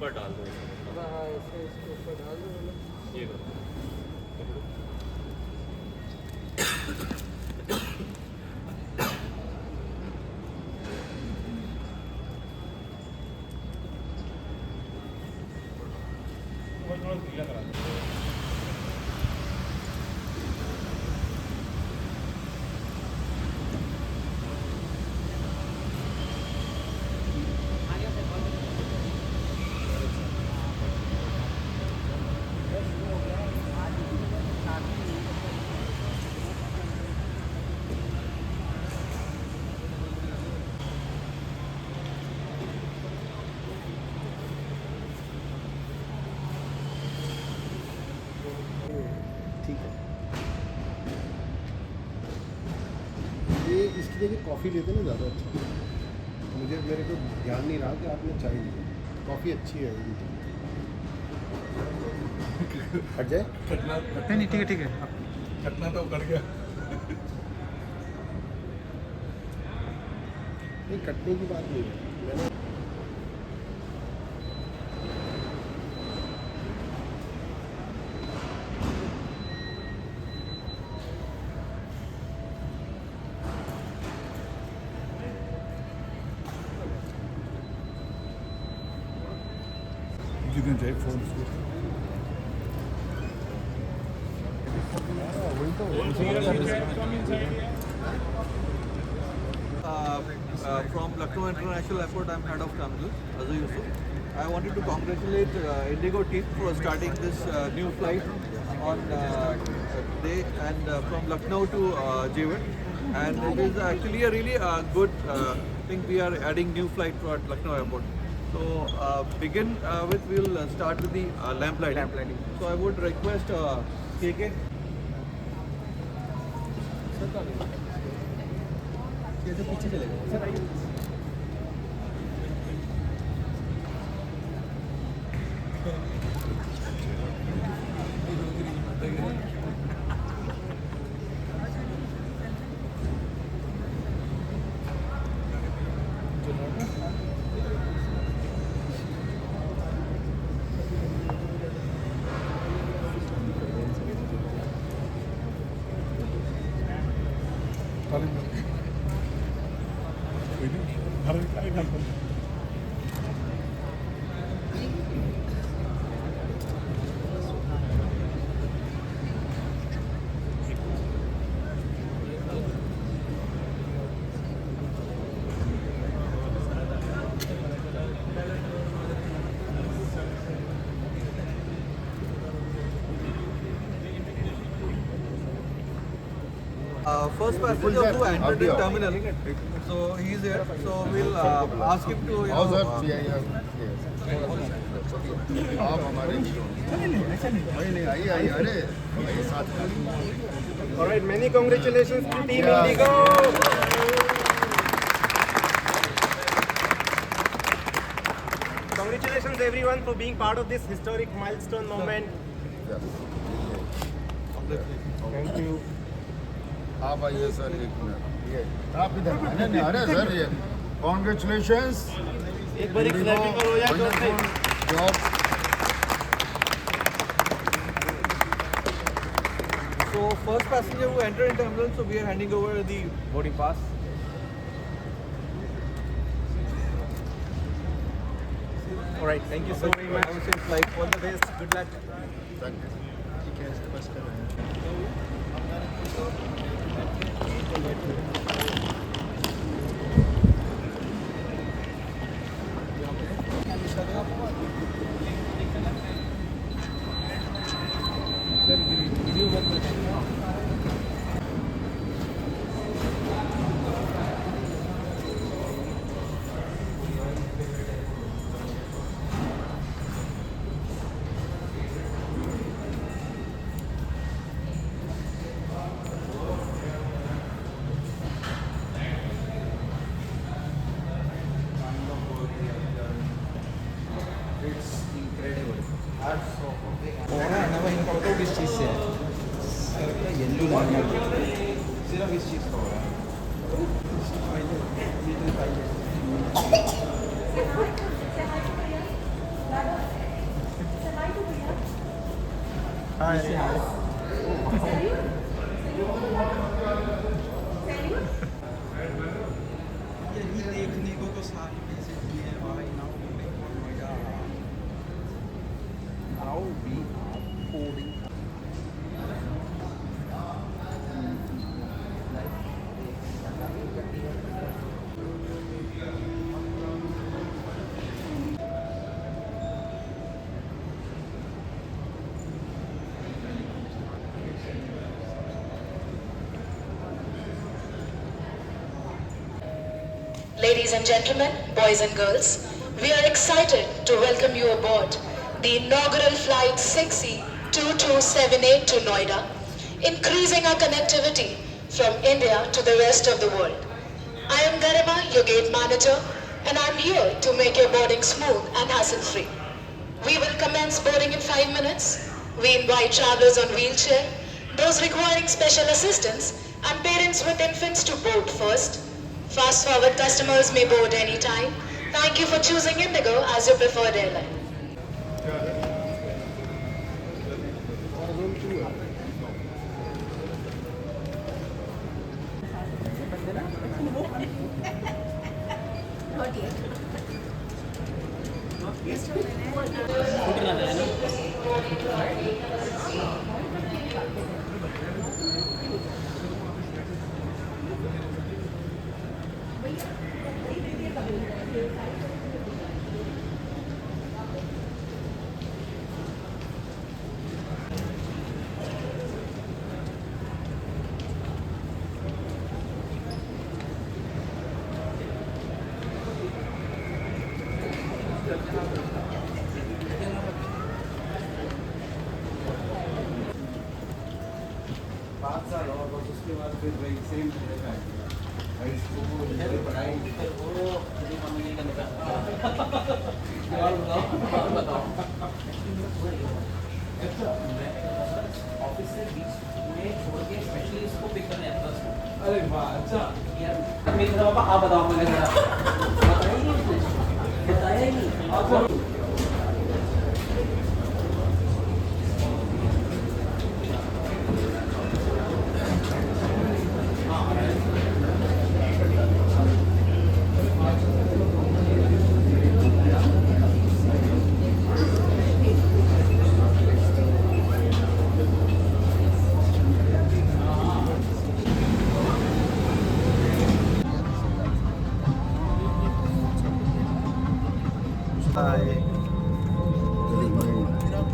ऊपर डाल दो हाँ ऐसे इसके ऊपर डाल दो मतलब ये करो थोड़ा गीला करा दो ठीक है। ये इसकी जगह कॉफ़ी लेते ना ज़्यादा अच्छा। मेरे को ध्यान नहीं रहा कि आपने चाय ली। कॉफ़ी अच्छी है हट जाए। नहीं ठीक है घटना तो कर गया। नहीं कटने की बात नहीं है मैंने जितने चाहिए phone From Lucknow International Airport, I'm head of terminal, Azhar Yusuf. I wanted to congratulate Indigo team for starting this new flight on today and from Lucknow to Jewett. And it is actually a really good thing we are adding new flight to at Lucknow Airport. So begin with, we'll start with the lamp lighting. So I would request KK. कैसे पीछे चलेगा sir आइए first passenger who entered the terminal, so he is here. So we'll ask him to आप हमारे नहीं आइए अरे साथ में। All right, many congratulations to Team Indigo. Congratulations everyone for being part of this historic milestone moment. Thank you. आप आइए sir एक मिनट ये आप इधर नहीं अरे सर ये कॉन्ग्रेचुलेशंस एक बार क्लैपिंग करो यार जोर से। So first passenger who entered into ambulance, so we are handing over the boarding pass. All right, thank you so very much. Have a safe flight. All the best. Good luck. Thank you. किस चीज़ से है yellow सिर्फ इस चीज़ का हो रहा है यही देखने को तो सारी पैसे दिए हैं भाई now we are coding Ladies and gentlemen, boys and girls, we are excited to welcome you aboard the inaugural flight 6E2278 to Noida, increasing our connectivity from India to the rest of the world. I am Garima, your gate manager, and I am here to make your boarding smooth and hassle-free. We will commence boarding in 5 minutes. We invite travelers on wheelchair, those requiring special assistance, and parents with infants to board first. Fast forward customers may board anytime. Thank you for choosing Indigo as your preferred airline. उसके बाद फिर वही same भाई school पढ़ाई office से बीच में छोड़ के स्पेशली इसको पिक करने आता था। अरे वाह अच्छा यार मेरे पापा आप बताओ मैंने जरा बताया ही नहीं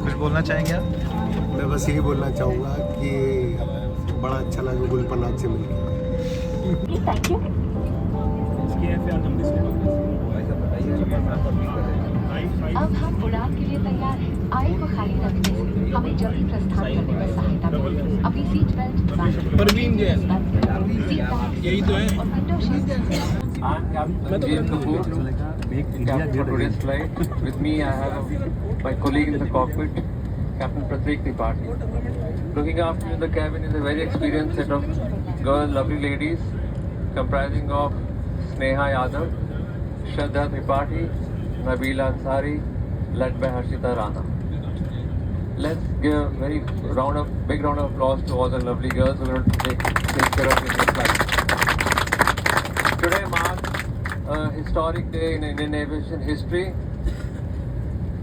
कुछ बोलना चाहेंगे आप? मैं बस यही बोलना चाहूँगा कि बड़ा अच्छा लगा गुलपनाथ से मिलकर। अब हम उड़ान के लिए तैयार हैं। आए को खाली रखने से हमें जल्दी प्रस्थान करने में सहायता मिलेगी। अपनी सीट बेल्ट परवीन जैन यही तो है। Captain for today's flight. With me, I have my colleague in the cockpit, Captain Pratik Tripathi. Looking after me in the cabin is a very experienced set of lovely ladies, comprising of Sneha Yadav, Shraddha Tripathi, Nabila Ansari, led by Harshita Rana. Let's give a big round of applause to all the lovely girls who are going to take care of this flight. Today marks a historic day in Indian aviation history,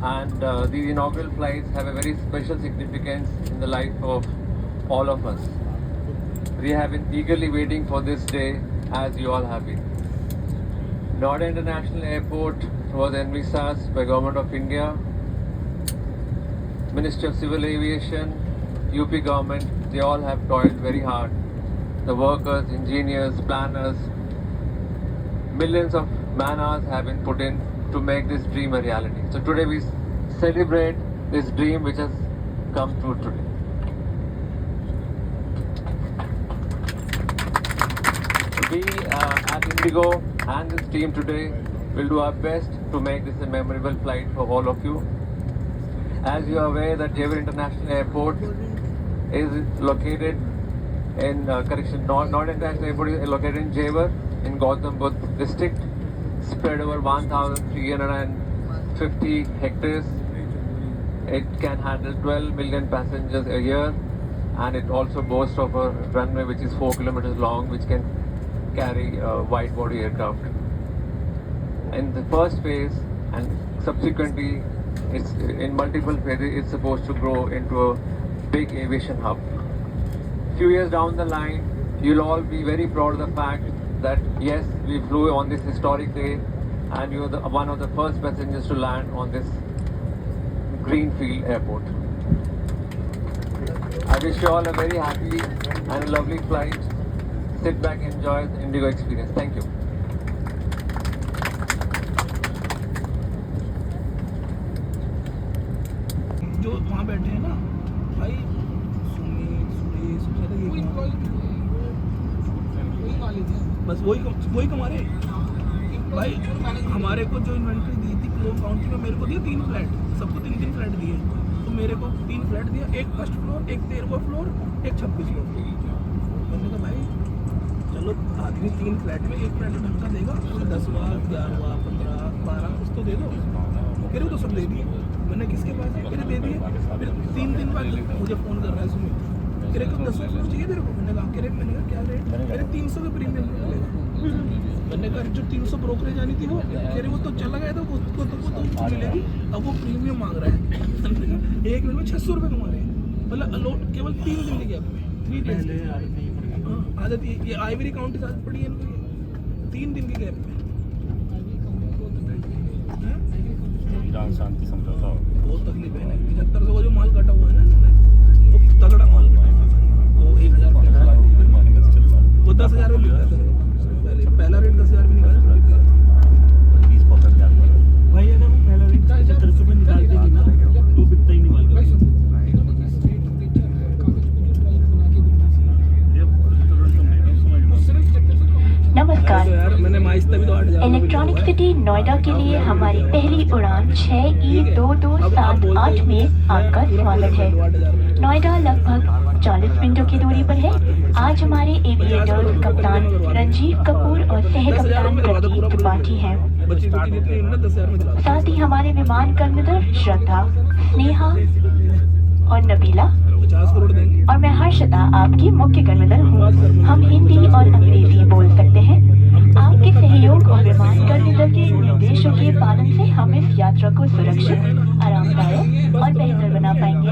and these inaugural flights have a very special significance in the life of all of us. We have been eagerly waiting for this day, as you all have been. Noida International Airport was envisaged by Government of India, Ministry of Civil Aviation, UP government. They all have toiled very hard. The workers, engineers, planners, millions of man hours have been put in to make this dream a reality. So today we celebrate this dream which has come true today. We at Indigo and this team today will do our best to make this a memorable flight for all of you. As you are aware that Jewar International Airport is located in Noida International Airport is located in Jewar in Gautam Budh district, spread over 1,350 hectares. It can handle 12 million passengers a year, and it also boasts of a runway which is 4 kilometers long, which can carry wide-body aircraft. In the first phase and subsequently it's in multiple phases, it's supposed to grow into a big aviation hub. Few years down the line, you'll all be very proud of the fact that yes, we flew on this historic day and you were one of the first passengers to land on this greenfield airport. I wish you all a very happy and lovely flight. Sit back and enjoy the Indigo experience. Thank you. जो वहाँ बैठे हैं ना भाई, बस वही कमा रहे भाई। हमारे को जो इन्वेंट्री दी थी क्लो काउंटी में, मेरे को दिए 3 फ्लैट, सबको 3 फ्लैट दिए। तो मेरे को 3 फ्लैट दिया, एक फर्स्ट फ्लोर, एक 13वां फ्लोर, एक 26 फ्लोर। मैंने कहा भाई चलो आदमी 3 फ्लैट में, एक फ्लैट ढंग का देगा, 10वां 11वां 15 12 कुछ तो दे दो। कह रहे तो सब दे दिए। मैंने किसके पास फिर दे दिए। फिर 3 दिन बाद मुझे फ़ोन कर रहा है सुमित, कह रहे को 10वां फ्लोर चाहिए तेरे को। मैंने कहा क्या रेट? मैंने कहा क्या रेट? कह रहे 300 के प्रीमियम मिलेगा। मैंने कहा जो 300 ब्रोकरेज आनी थी वो, कह रहे वो तो चला गया था, वो तो मिलेगी। अब वो प्रीमियम मांग रहा है। 1 मिनट में 600 रुपये कमा रहे हैं, मतलब अलोट केवल 3 दिन के गैप में। 3 डेज आदत ये आइवरी काउंटी से आदत पड़ी है इनको, 3 दिन के गैप में। ईरान शांति समझौता बहुत तकलीफ है ना। 75 वो जो माल काटा हुआ है ना इन्होंने, वो तगड़ा माल काटा है। वो 1000 वो 10,000 में मिलता है। पहला रेट 10,000 में निकाला, 20% भाई। अगर वो पहला रेट 75 में निकाल देंगे ना तो बिकता ही नहीं माल। नमस्कार। मैंने माइस्ता भी तो 8,000 इलेक्ट्रॉनिक सिटी नोएडा के लिए हमारी पहली उड़ान 6E2278 में आपका स्वागत है। नोएडा लगभग 40 मिनटों की दूरी पर है। आज हमारे एविएटर्स कप्तान रंजीव कपूर और सह कप्तान प्रदीप त्रिपाठी हैं। साथ ही हमारे विमान कर्मदल श्रद्धा, स्नेहा और नबीला और मैं हर्षदा आपकी मुख्य कर्मदल हूँ। हम हिंदी और अंग्रेजी बोल सकते हैं। आपके सहयोग और विमान कर्मदल के निर्देशों के पालन से हम इस यात्रा को सुरक्षित, आरामदायक और बेहतर बना पाएंगे।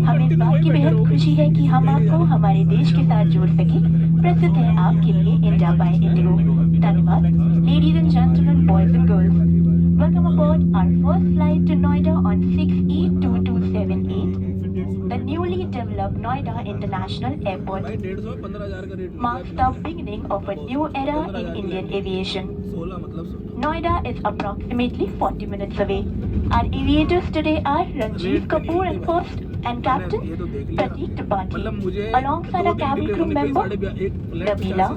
हमें इस बात की बेहद खुशी है कि हम आपको हमारे देश के साथ जोड़ सके। प्रस्तुत है आपके लिए इंडिया बाय इंडिगो। धन्यवाद। Ladies and gentleman, boys and girls, welcome aboard our first flight to Noida on 6E2278. The newly developed Noida International Airport marks the beginning of a new era in Indian aviation. Noida is approximately 40 minutes away. Our aviators today are Ranjeev Kapoor and first and Captain Pradeep Tripathi. Alongside our cabin crew member Nabila,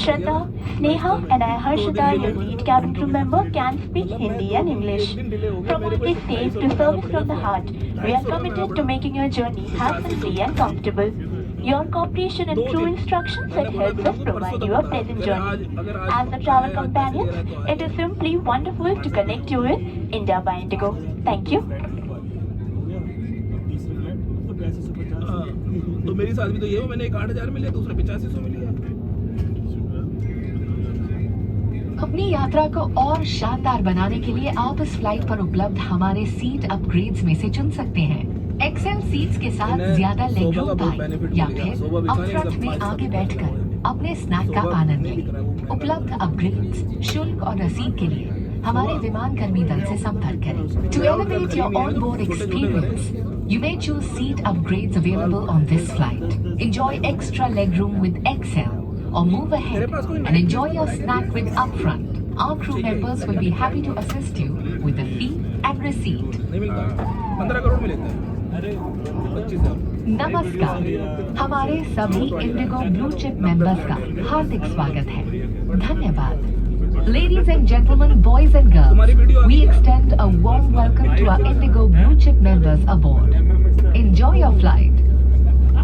Shraddha, Sneha and I Harshada, your lead cabin crew member, can speak Hindi and English. From what they say to service from the heart, we are committed to making your journey hassle-free and comfortable. Your cooperation and true instructions that helps us provide you a pleasant journey. As a travel companions, it is simply wonderful to connect you with India by Indigo. Thank you. तो मेरी साथ भी तो ये हो, मैंने एक 8,000 में लिया, दूसरा 8500 में लिया। अपनी यात्रा को और शानदार बनाने के लिए आप इस फ्लाइट पर उपलब्ध हमारे सीट अपग्रेड्स में से चुन सकते हैं। एक्सेल सीट्स के साथ ज्यादा लेग रूम पाएं या फिर अपफ्रंट में आगे बैठकर अपने स्नैक का आनंद लें। उपलब्ध अपग्रेड्स, शुल्क और रसीद के लिए हमारे विमान कर्मी दल से संपर्क करें। To elevate your on-board experience, you may choose seat upgrades available on this flight. Enjoy extra legroom with XL or move ahead and enjoy your snack with Upfront. Our crew members will be happy to assist you with the fee and receipt. 15 crore में लेते हैं। नमस्कार। हमारे सभी Indigo blue chip members का हार्दिक स्वागत है। धन्यवाद। Ladies and gentlemen, boys and girls, we extend a warm welcome to our Indigo Blue Chip members aboard. Enjoy your flight.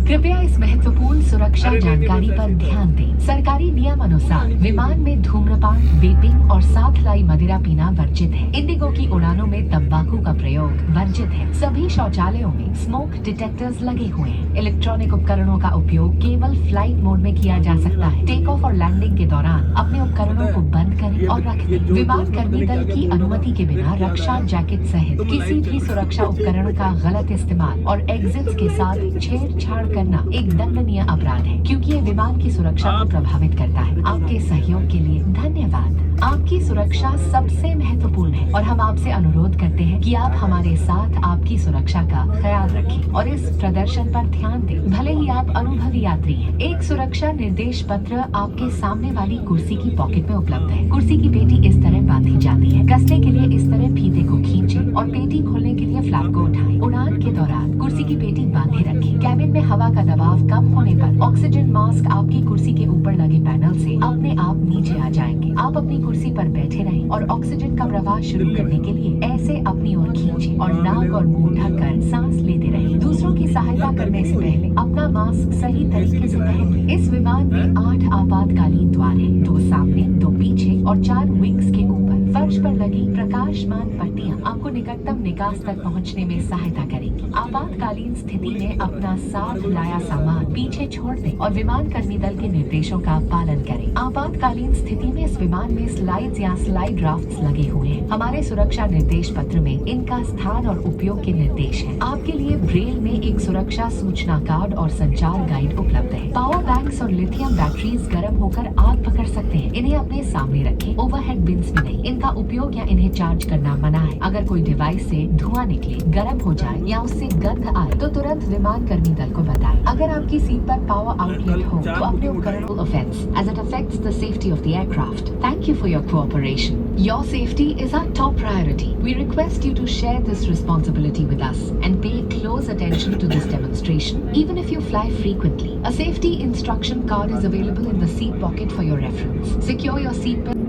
कृपया इस महत्वपूर्ण सुरक्षा जानकारी पर ध्यान दें। सरकारी नियम अनुसार विमान में धूम्रपान, वेपिंग और साथ लाई मदिरा पीना वर्जित है। इंडिगो की उड़ानों में तंबाकू का प्रयोग वर्जित है। सभी शौचालयों में स्मोक डिटेक्टर्स लगे हुए हैं। इलेक्ट्रॉनिक उपकरणों का उपयोग केवल फ्लाइट मोड में किया जा सकता है। टेक ऑफ और लैंडिंग के दौरान अपने उपकरणों को बंद करें और रख दें। विमान कर्मी दल की अनुमति के बिना रक्षा जैकेट सहित किसी भी सुरक्षा उपकरण का गलत इस्तेमाल और एग्जिट्स के साथ छेड़छाड़ करना एक दंडनीय अपराध है, क्योंकि ये विमान की सुरक्षा को प्रभावित करता है। आपके सहयोग के लिए धन्यवाद। आपकी सुरक्षा सबसे महत्वपूर्ण है और हम आपसे अनुरोध करते हैं कि आप हमारे साथ आपकी सुरक्षा का ख्याल रखें और इस प्रदर्शन पर ध्यान दें, भले ही आप अनुभवी यात्री हैं। एक सुरक्षा निर्देश पत्र आपके सामने वाली कुर्सी की पॉकेट में उपलब्ध है। कुर्सी की पेटी इस तरह बांधी जाती है। कसने के लिए इस तरह फीते को खींचें और पेटी खोलने के लिए फ्लैप को उठाएं। उड़ान के दौरान कुर्सी की पेटी बांधे रखें। कैबिन में हवा का दबाव कम होने पर ऑक्सीजन मास्क आपकी कुर्सी के ऊपर लगे पैनल से अपने आप नीचे आ जाएंगे। आप अपनी कुर्सी पर बैठे रहें और ऑक्सीजन का प्रवाह शुरू करने के लिए ऐसे अपनी ओर खींचें और नाक और मुंह ढककर सांस लेते रहें। दूसरों की सहायता करने से पहले अपना मास्क सही तरीके से पहन लें। इस विमान में 8 आपातकालीन द्वार हैं, 2 सामने, 2 पीछे और 4 विंग्स के ऊपर। फर्श पर लगी प्रकाशमान पट्टियां आपको निकटतम निकास तक पहुंचने में सहायता करेंगी। आपातकालीन स्थिति में अपना साथ लाया सामान पीछे छोड़ दें और विमान कर्मी दल के निर्देशों का पालन करें। आपातकालीन स्थिति में इस विमान में स्लाइड्स या स्लाइड ड्राफ्ट्स लगे हुए हैं। हमारे सुरक्षा निर्देश पत्र में इनका स्थान और उपयोग के निर्देश हैं। आपके लिए ब्रेल में एक सुरक्षा सूचना कार्ड और संचार गाइड उपलब्ध है। पावर बैंक्स और लिथियम बैटरीज गर्म होकर आग पकड़ सकते हैं। इन्हें अपने सामने रखें, ओवरहेड बिन्स में नहीं। इनका उपयोग या इन्हें चार्ज करना मना है। अगर कोई डिवाइस से धुआं निकले, गर्म हो जाए या उससे गंध आए तो तुरंत विमान कर्मी दल को बताएं। अगर आपकी सीट पर पावर आउटलेट हो तो अपने उपकरण को offence as it affects the safety of the aircraft. Thank you for your cooperation. Your safety is our top priority. We request you to share this responsibility with us and pay close attention to this demonstration, even if you fly frequently. A safety instruction card is available in the seat pocket for your reference. Secure your seat belt.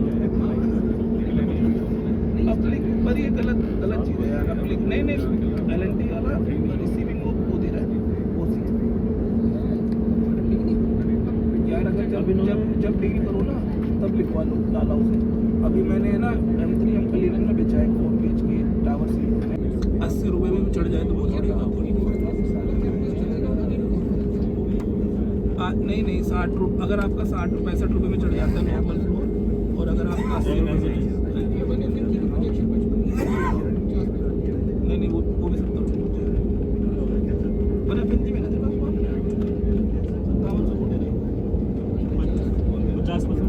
पर ये गलत चीज़ है यार। नहीं LNT वाला receiving वो दे रहा है वो चीज़ यार। अगर जब डील करो ना तब लिखवा लो, डाला उसे। अभी मैंने ना M3 हम कलीन में बेचा है 4 पेज के टावर से 80 रुपये में चढ़ जाए तो वो थोड़ी नहीं 60 रुपये। अगर आपका 65 रुपये में चढ़ जाता है नॉर्मल फ्लोर, और अगर आपका 80 रुपये नहीं वो भी 70 मैंने फिर में नजर 50%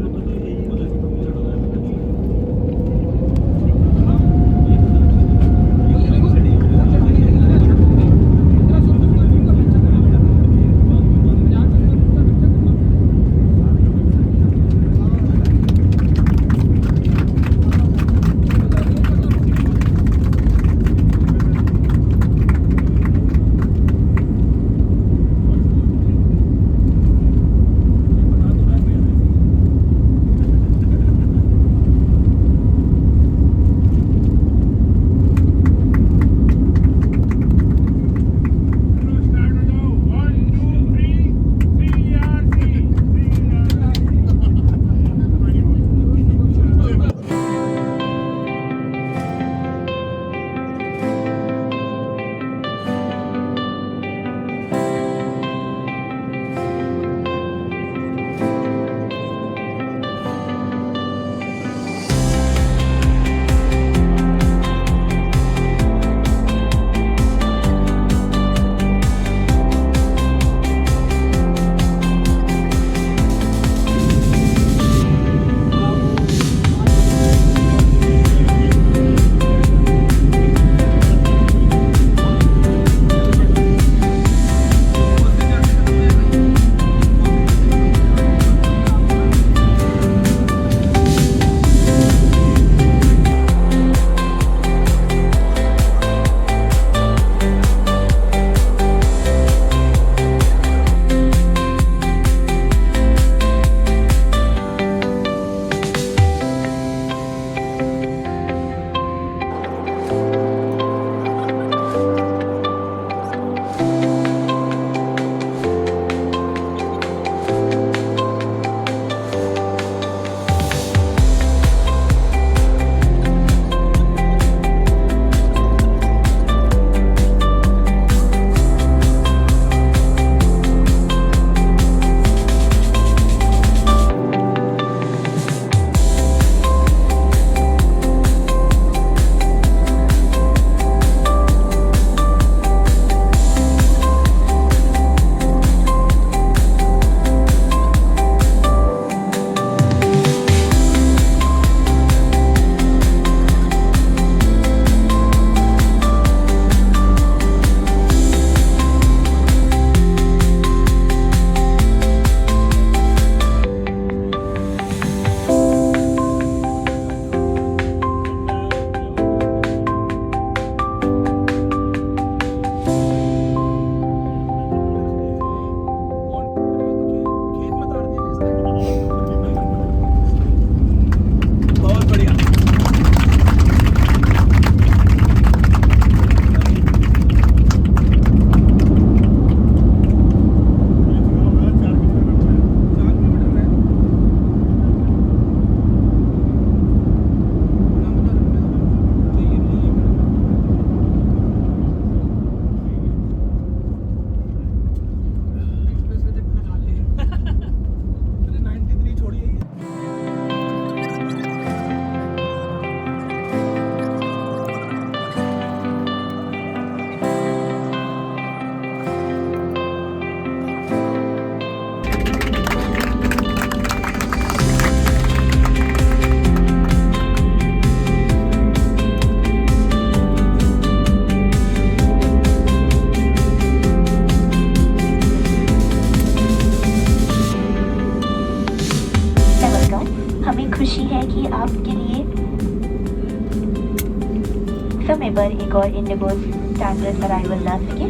समय पर एक और इंडिगो स्टैंडर्ड अराइवल ला सके।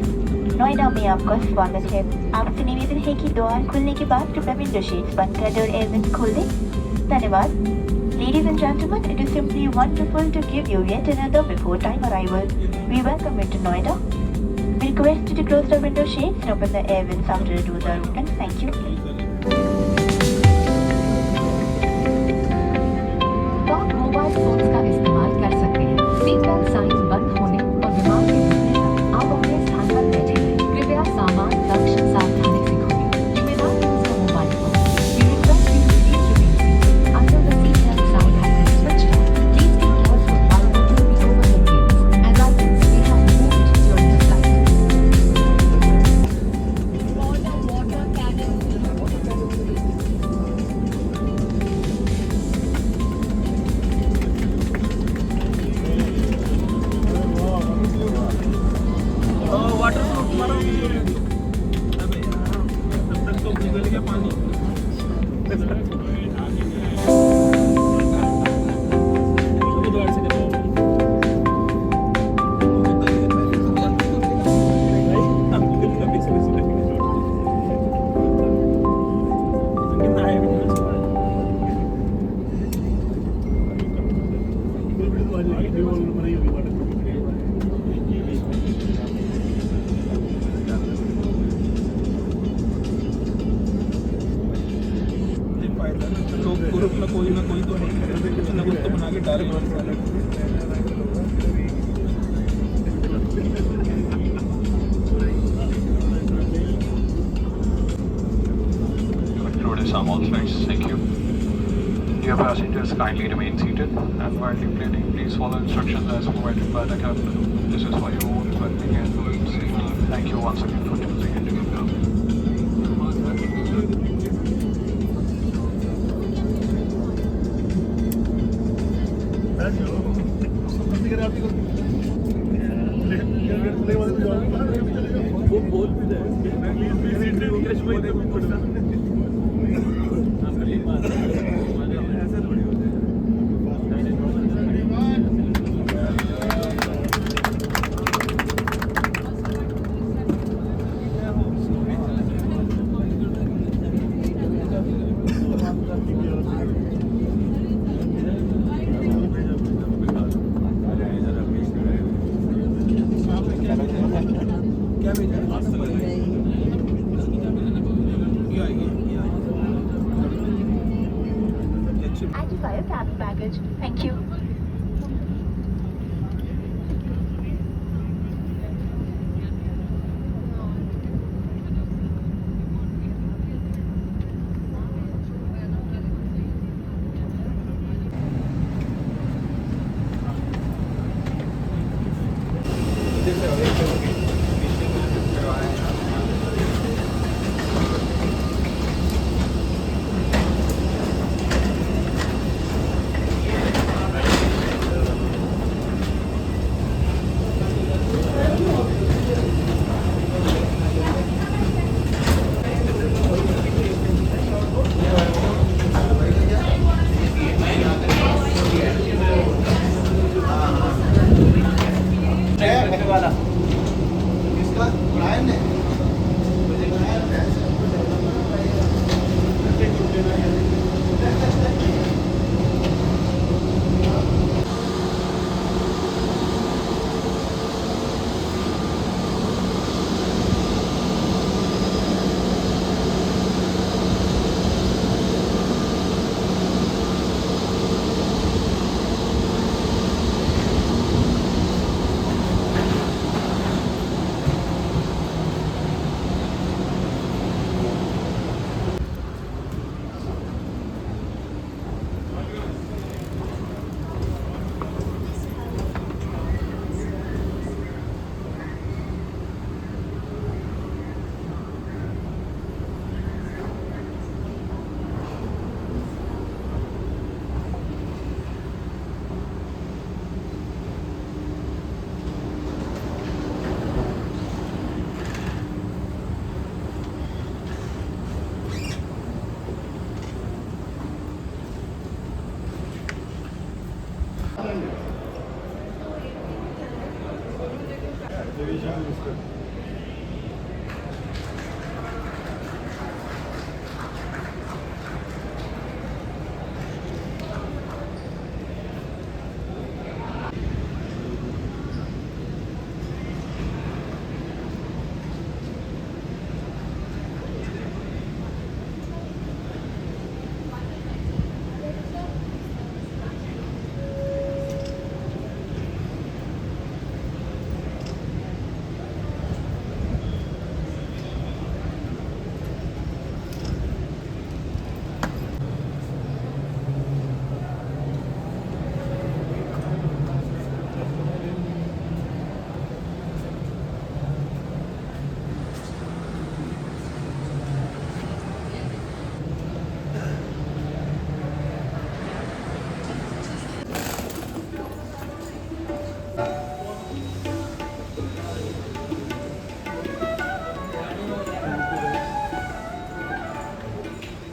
नोएडा में आपका स्वागत है। आपसे निवेदन है कि द्वार खुलने के बाद कृपया विंडो शीट्स बंद कर दें और एयर वेंट्स खोल दें। धन्यवाद। Ladies and gentlemen, it is simply wonderful to give you yet another before-time arrival. We welcome you to Noida. We request you to close the window shades and open the air vents after the doors are open. Thank you. तो आप mobile phones का इस्तेमाल कर सकते हैं। Seat belt sign बंद होने और विमान के रुकने तक आप अपने स्थान पर बैठे रहें। कृपया सामान लक्ष्य सावधानी से खोलें। You may not use your mobile phone. We request you to please remain seated until the seat belt sign has been switched off. Please be careful while entering the overhead gates, as items may have moved during the flight. Water proof मारो। अबे यार, तब तक तो पिघल गया पानी। द्वार से देखो। तो ग्रुप में कोई ना कोई तो है, कुछ ना कुछ तो बना के direct Concluded some all flights. Thank you. Dear passengers, kindly remain seated and while deplaning, please follow instructions as provided by the captain. This is for your own well-being and safety. Thank you once again for choosing Indigo. वो बोल भी रहे क्या भेजा Identify your cabin baggage. Thank you.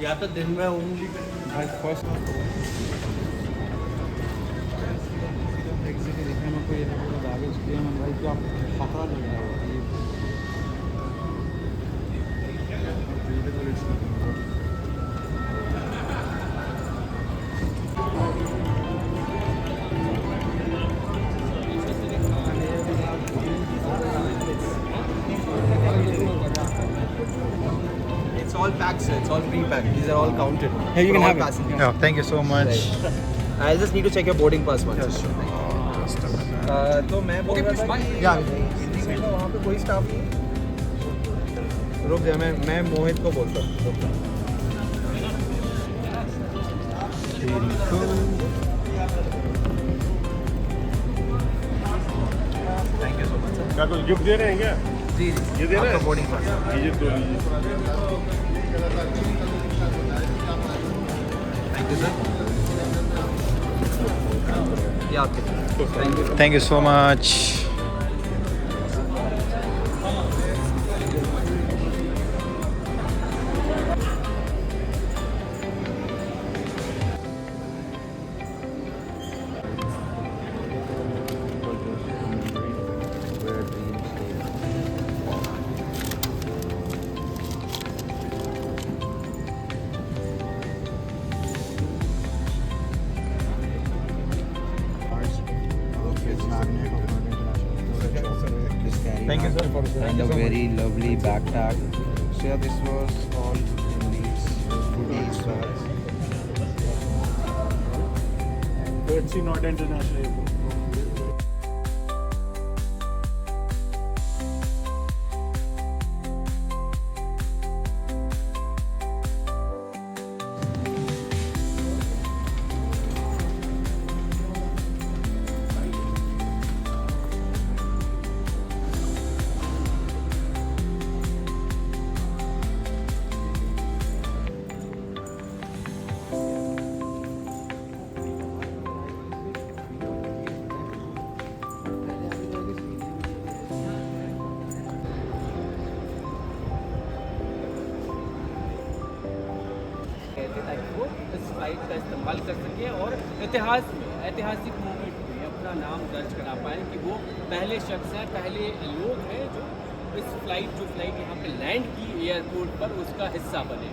या तो दिन में हूँ भाई फर्स्ट एग्जिट दिखने में कोई कागज किया मैं भाई क्या खतरा लग रहा है It's all packed, sir. It's all pre-packed. These are all counted. Here you For can all have it. passengers. Yeah, thank you so much. I just need to check your boarding pass once. Yes, sure. तो मैं बोल रहा था कि वहाँ पे कोई staff नहीं है। रुक जा, मैं मोहित को बोलता हूँ। Thank you so much, sir. क्या कुछ गिफ्ट दे रहे हैं क्या? जी ये दे रहे आपका हैं? Boarding pass. लीजिए तो लीजिए थैंक यू सर। ये आपके thank you. Thank you so much. Thank you, sir, for And a very lovely backpack. So yeah, this was all in these goodies bags. Courtesy Noida International Airport. ताकि वो इस flight का इस्तेमाल कर सकें और इतिहास में ऐतिहासिक मोमेंट में अपना नाम दर्ज करा पाएँ कि वो पहले शख्स हैं, पहले लोग हैं जो इस फ्लाइट यहाँ पे लैंड की एयरपोर्ट पर उसका हिस्सा बने।